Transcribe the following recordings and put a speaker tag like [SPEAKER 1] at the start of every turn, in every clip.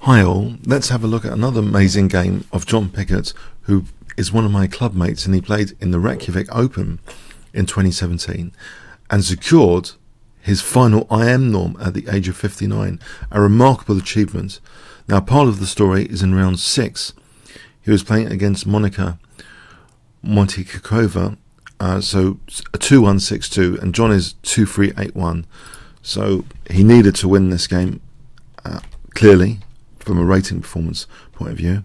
[SPEAKER 1] Hi all, let's have a look at another amazing game of John Pigott, who is one of my club mates, and he played in the Reykjavik Open in 2017 and secured his final IM norm at the age of 59, a remarkable achievement. Now part of the story is in round 6. He was playing against Monika, Motycakova, so a 2-1, 6-2, and John is 2-3, 8-1, so he needed to win this game, clearly, from a rating performance point of view.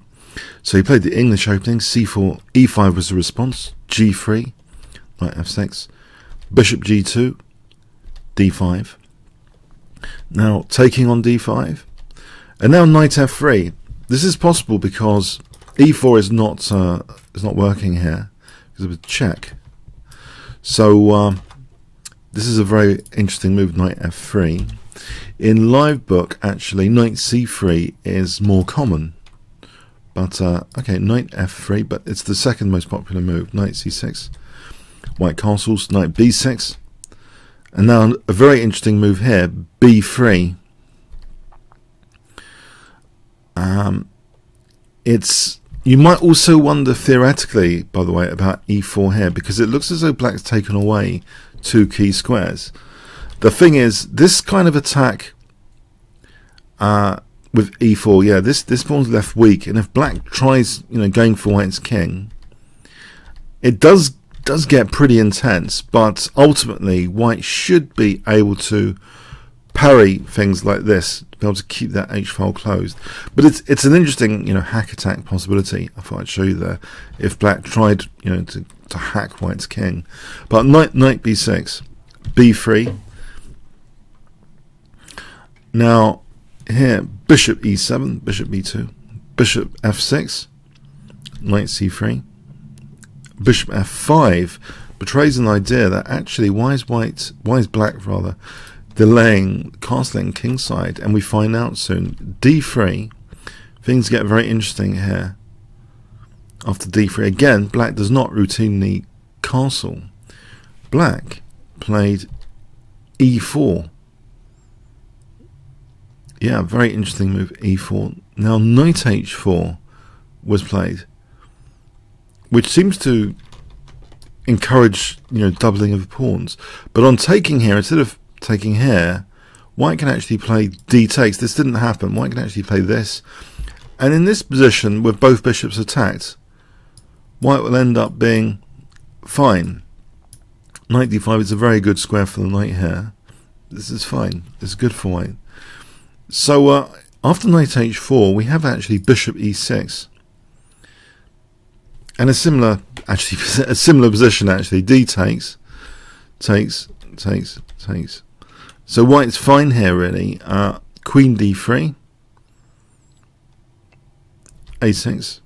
[SPEAKER 1] So he played the English opening. C4, E5 was the response, G3, knight F6, bishop G2, D5, now taking on D5, and now knight F3. This is possible because E4 is not working here because of a check. So this is a very interesting move, knight F3. In live book, actually, knight C3 is more common. But, okay, knight F3, but it's the second most popular move. Knight C6, white castles, knight B6. And now a very interesting move here, B3. You might also wonder theoretically, by the way, about E4 here, because it looks as though black's taken away 2 key squares. The thing is, this kind of attack with E4, yeah, this pawn's left weak, and if black tries, going for white's king, it does get pretty intense. But ultimately, white should be able to parry things like this to be able to keep that H file closed. But it's an interesting, hack attack possibility. I thought I'd show you there if black tried, to hack white's king. But knight B6, B3. Now here, bishop E7, bishop B2, bishop F6, knight C3, bishop F5 betrays an idea that actually why is black delaying castling kingside, and we find out soon. D3, things get very interesting here. After D3 again, black does not routinely castle. Black played E4. Yeah, very interesting move, E4. Now knight H4 was played, which seems to encourage, doubling of the pawns. But on taking here, instead of taking here, white can actually play D takes. This didn't happen. White can actually play this. And in this position, with both bishops attacked, white will end up being fine. Knight D5 is a very good square for the knight here. This is fine. It's good for white. So after knight H4, we have actually bishop E6, and a similar position actually. D takes. So white's fine here really. Queen D3, A6.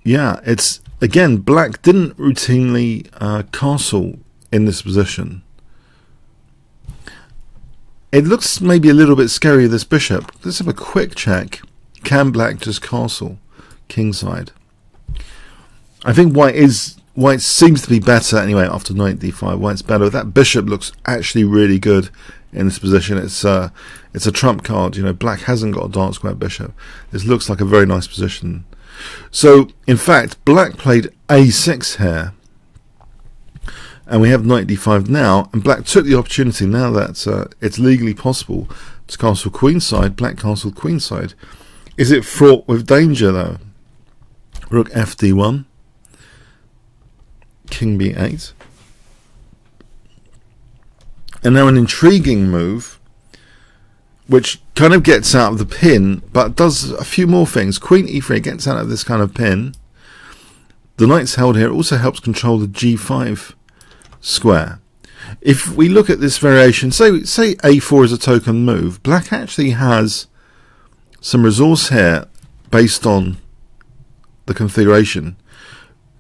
[SPEAKER 1] Yeah, it's again black didn't routinely castle in this position. It looks maybe a little bit scary, this bishop. Let's have a quick check. Can black just castle kingside? I think white seems to be better anyway after knight D5. White's better. That bishop looks actually really good in this position. It's a trump card. Black hasn't got a dark square bishop. This looks like a very nice position. So in fact, black played A6 here. And we have knight D5 now, and black took the opportunity now that it's legally possible to castle queenside. Black castled queenside. Is it fraught with danger though? Rook FD1, king B8, and now an intriguing move, which kind of gets out of the pin, but does a few more things. Queen E3 gets out of this kind of pin. The knight's held here. It also helps control the G5 square. If we look at this variation, say A4 is a token move, black actually has some resource here based on the configuration.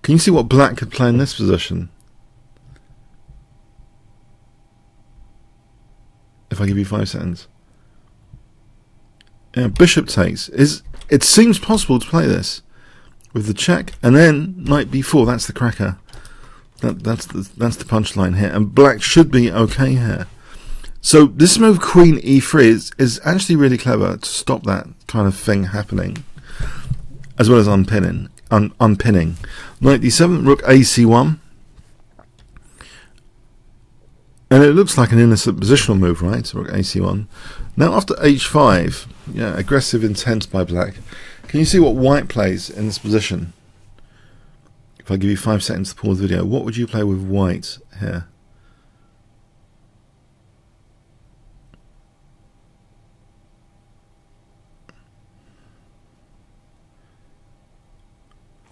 [SPEAKER 1] Can you see what black could play in this position? If I give you 5 seconds. Yeah, bishop takes. It seems possible to play this with the check, and then knight B4. That's the cracker. That's the punchline here, and black should be okay here. So this move, queen e3, is actually really clever to stop that kind of thing happening, as well as unpinning. Knight d7, rook ac1. And it looks like an innocent positional move, right? Rook ac1. Now after h5, yeah, aggressive intent by black. Can you see what white plays in this position? If I give you 5 seconds to pause the video, what would you play with white here?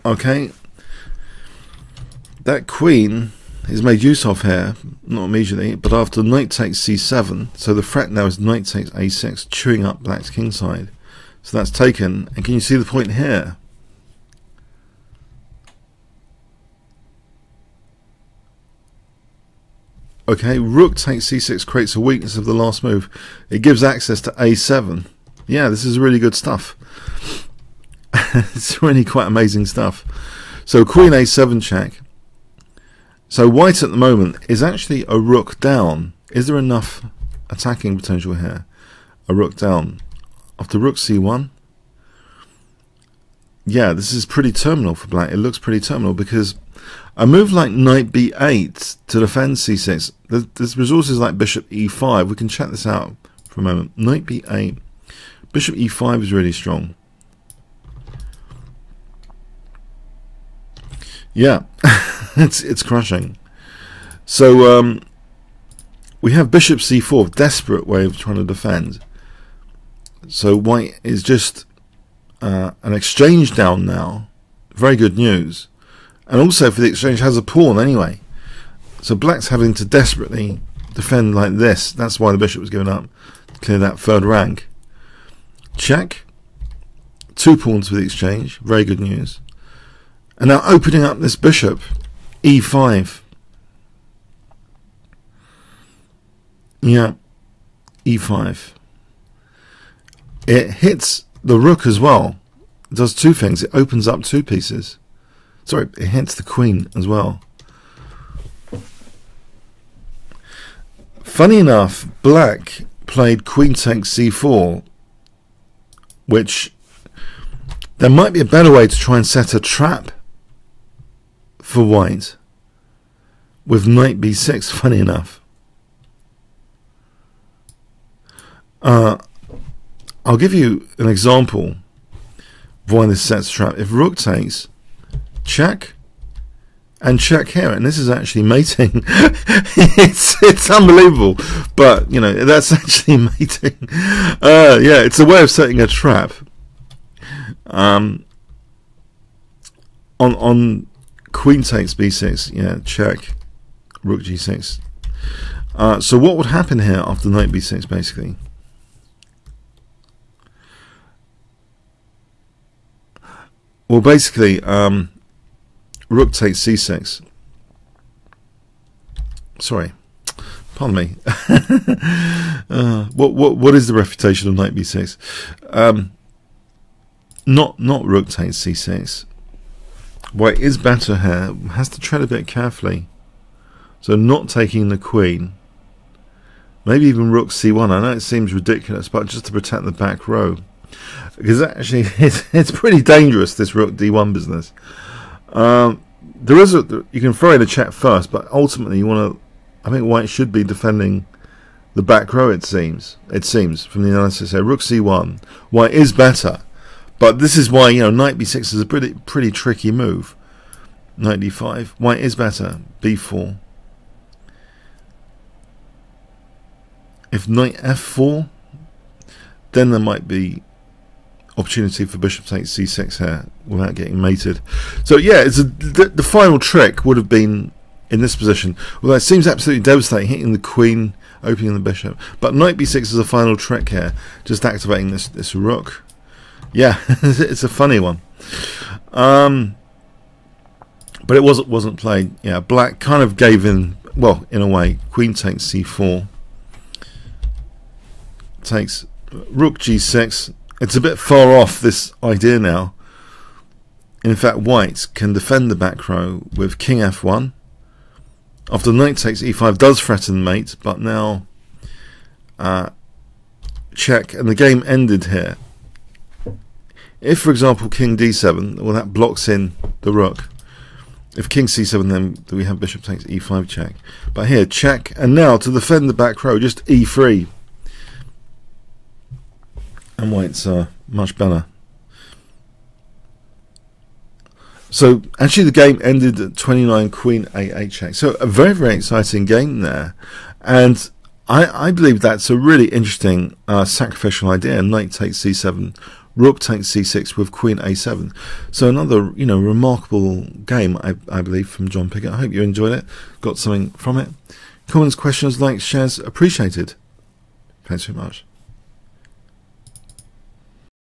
[SPEAKER 1] Okay, that queen is made use of here, not immediately, but after knight takes c7, so the threat now is knight takes a6, chewing up black's kingside. So that's taken, and can you see the point here? Okay, rook takes c6 creates a weakness of the last move. It gives access to a7. Yeah, this is really good stuff. It's really quite amazing stuff. So queen a7 check. So white at the moment is actually a rook down. Is there enough attacking potential here? A rook down. After rook c1. Yeah, this is pretty terminal for black. It looks pretty terminal because a move like knight b8 to defend c6. There's resources like bishop e5. We can check this out for a moment. Knight b8. Bishop e5 is really strong. Yeah, it's crushing. So we have bishop c4, desperate way of trying to defend. So white is just an exchange down now. Very good news. And also for the exchange has a pawn anyway. So black's having to desperately defend like this. That's why the bishop was given up to clear that third rank. Check. 2 pawns for the exchange. Very good news. And now opening up this bishop, e5. Yeah, e5. It hits the rook as well. It does 2 things. It opens up 2 pieces. Sorry, it hits the queen as well. Funny enough, black played queen takes c4, which there might be a better way to try and set a trap for white with knight b6, funny enough. I'll give you an example of why this sets a trap. If rook takes, check, and check here, and this is actually mating. it's unbelievable, but you know that's actually mating. Yeah, it's a way of setting a trap. On queen takes b6, yeah, check, rook g6. So what would happen here after knight b6, basically? Well, basically, rook takes c6. Sorry, pardon me. What is the refutation of knight b6? Not rook takes c6. White is better here. Has to tread a bit carefully. So not taking the queen. Maybe even rook c1. I know it seems ridiculous, but just to protect the back row. Because actually, it's pretty dangerous, this rook d1 business. There is you can throw in a check first, but ultimately you want to. I think white should be defending the back row. It seems from the analysis here. Rook c1. White is better, but this is why knight b6 is a pretty tricky move. Knight d5. White is better. b4. If knight f4, then there might be opportunity for bishop takes c6 here without getting mated. So yeah, the final trick would have been in this position. Although it seems absolutely devastating, hitting the queen, opening the bishop. But knight b6 is a final trick here, just activating this rook. Yeah, it's a funny one. But it wasn't played. Yeah, black kind of gave in. Well, in a way, queen takes c4. Takes rook g6. It's a bit far off this idea now. In fact, white can defend the back row with king f1. After knight takes e5 does threaten mate, but now check, and the game ended here. If, for example, king d7, well, that blocks in the rook. If king c7, then we have bishop takes e5 check. But here, check, and now to defend the back row, just e3. And white's much better. So actually the game ended at 29 queen a8 check. So a very, very exciting game there. And I believe that's a really interesting sacrificial idea. Knight takes c7, rook takes c6 with queen a7. So another, you know, remarkable game, I believe, from John Pigott. I hope you enjoyed it, got something from it. Comments, questions, likes, shares, appreciated. Thanks very much.